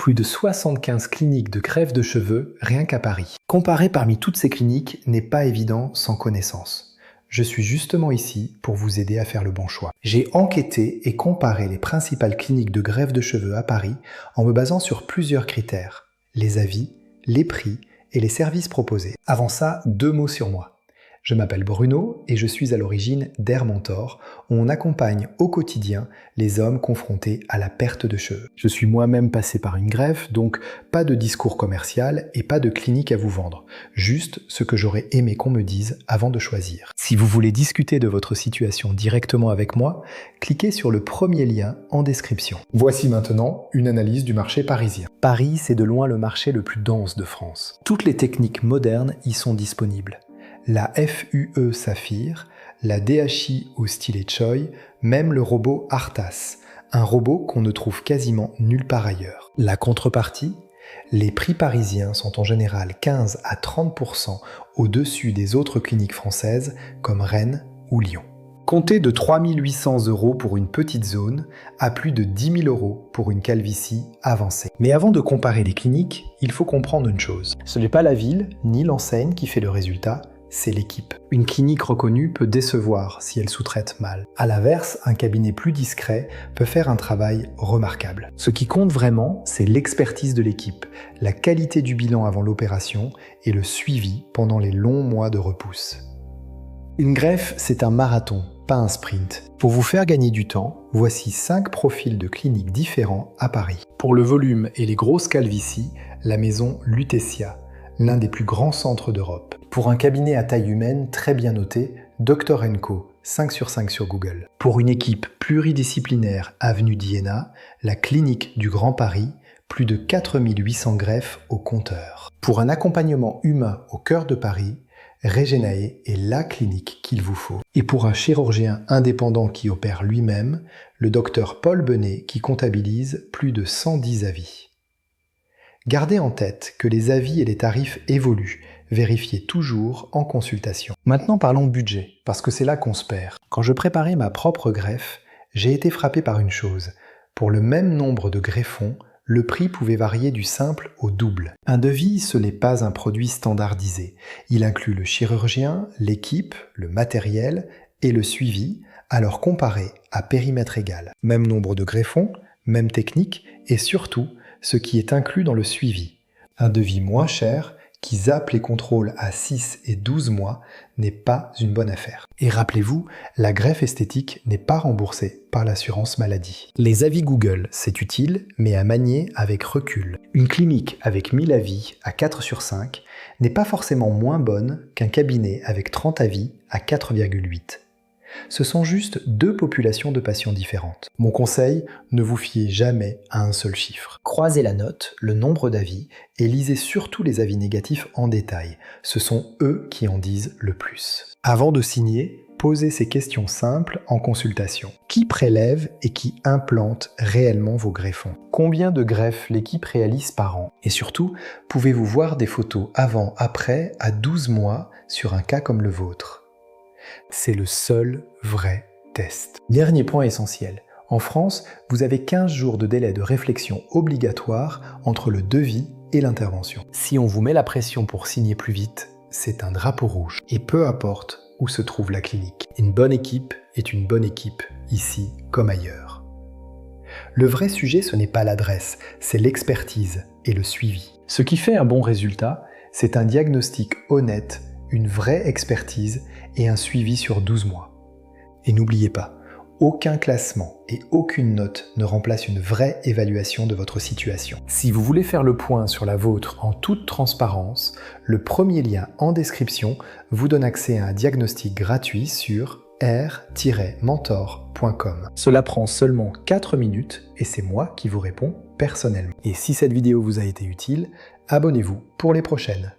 Plus de 75 cliniques de greffe de cheveux rien qu'à Paris. Comparer parmi toutes ces cliniques n'est pas évident sans connaissance. Je suis justement ici pour vous aider à faire le bon choix. J'ai enquêté et comparé les principales cliniques de greffe de cheveux à Paris en me basant sur plusieurs critères. Les avis, les prix et les services proposés. Avant ça, 2 mots sur moi. Je m'appelle Bruno et je suis à l'origine d'Hair Mentor, où on accompagne au quotidien les hommes confrontés à la perte de cheveux. Je suis moi-même passé par une greffe, donc pas de discours commercial et pas de clinique à vous vendre. Juste ce que j'aurais aimé qu'on me dise avant de choisir. Si vous voulez discuter de votre situation directement avec moi, cliquez sur le premier lien en description. Voici maintenant une analyse du marché parisien. Paris, c'est de loin le marché le plus dense de France. Toutes les techniques modernes y sont disponibles. La FUE Saphir, la DHI au stylet Choi, même le robot Artas, un robot qu'on ne trouve quasiment nulle part ailleurs. La contrepartie, les prix parisiens sont en général 15 à 30% au-dessus des autres cliniques françaises comme Rennes ou Lyon. Comptez de 3 800 € pour une petite zone à plus de 10 000 € pour une calvitie avancée. Mais avant de comparer les cliniques, il faut comprendre une chose. Ce n'est pas la ville ni l'enseigne qui fait le résultat, c'est l'équipe. Une clinique reconnue peut décevoir si elle sous-traite mal. À l'inverse, un cabinet plus discret peut faire un travail remarquable. Ce qui compte vraiment, c'est l'expertise de l'équipe, la qualité du bilan avant l'opération et le suivi pendant les longs mois de repousse. Une greffe, c'est un marathon, pas un sprint. Pour vous faire gagner du temps, voici 5 profils de cliniques différents à Paris. Pour le volume et les grosses calvities, la maison Lutetia, l'un des plus grands centres d'Europe. Pour un cabinet à taille humaine très bien noté, Dr & Co, 5 sur 5 sur Google. Pour une équipe pluridisciplinaire avenue d'Iéna, la clinique du Grand Paris, plus de 4800 greffes au compteur. Pour un accompagnement humain au cœur de Paris, Regenae est la clinique qu'il vous faut. Et pour un chirurgien indépendant qui opère lui-même, le Dr Paul Benet qui comptabilise plus de 110 avis. Gardez en tête que les avis et les tarifs évoluent. Vérifiez toujours en consultation. Maintenant parlons budget, parce que c'est là qu'on se perd. Quand je préparais ma propre greffe, j'ai été frappé par une chose. Pour le même nombre de greffons, le prix pouvait varier du simple au double. Un devis, ce n'est pas un produit standardisé. Il inclut le chirurgien, l'équipe, le matériel et le suivi, alors comparé à périmètre égal. Même nombre de greffons, même technique et surtout, ce qui est inclus dans le suivi. Un devis moins cher, qui zappe les contrôles à 6 et 12 mois, n'est pas une bonne affaire. Et rappelez-vous, la greffe esthétique n'est pas remboursée par l'assurance maladie. Les avis Google, c'est utile, mais à manier avec recul. Une clinique avec 1000 avis à 4 sur 5 n'est pas forcément moins bonne qu'un cabinet avec 30 avis à 4,8. Ce sont juste 2 populations de patients différentes. Mon conseil, ne vous fiez jamais à un seul chiffre. Croisez la note, le nombre d'avis, et lisez surtout les avis négatifs en détail. Ce sont eux qui en disent le plus. Avant de signer, posez ces questions simples en consultation. Qui prélève et qui implante réellement vos greffons? Combien de greffes l'équipe réalise par an? Et surtout, pouvez-vous voir des photos avant-après à 12 mois sur un cas comme le vôtre? C'est le seul vrai test. Dernier point essentiel. En France, vous avez 15 jours de délai de réflexion obligatoire entre le devis et l'intervention. Si on vous met la pression pour signer plus vite, c'est un drapeau rouge. Et peu importe où se trouve la clinique. Une bonne équipe est une bonne équipe, ici comme ailleurs. Le vrai sujet, ce n'est pas l'adresse, c'est l'expertise et le suivi. Ce qui fait un bon résultat, c'est un diagnostic honnête, une vraie expertise et un suivi sur 12 mois. Et n'oubliez pas, aucun classement et aucune note ne remplace une vraie évaluation de votre situation. Si vous voulez faire le point sur la vôtre en toute transparence, le premier lien en description vous donne accès à un diagnostic gratuit sur hair-mentor.com. Cela prend seulement 4 minutes et c'est moi qui vous réponds personnellement. Et si cette vidéo vous a été utile, abonnez-vous pour les prochaines.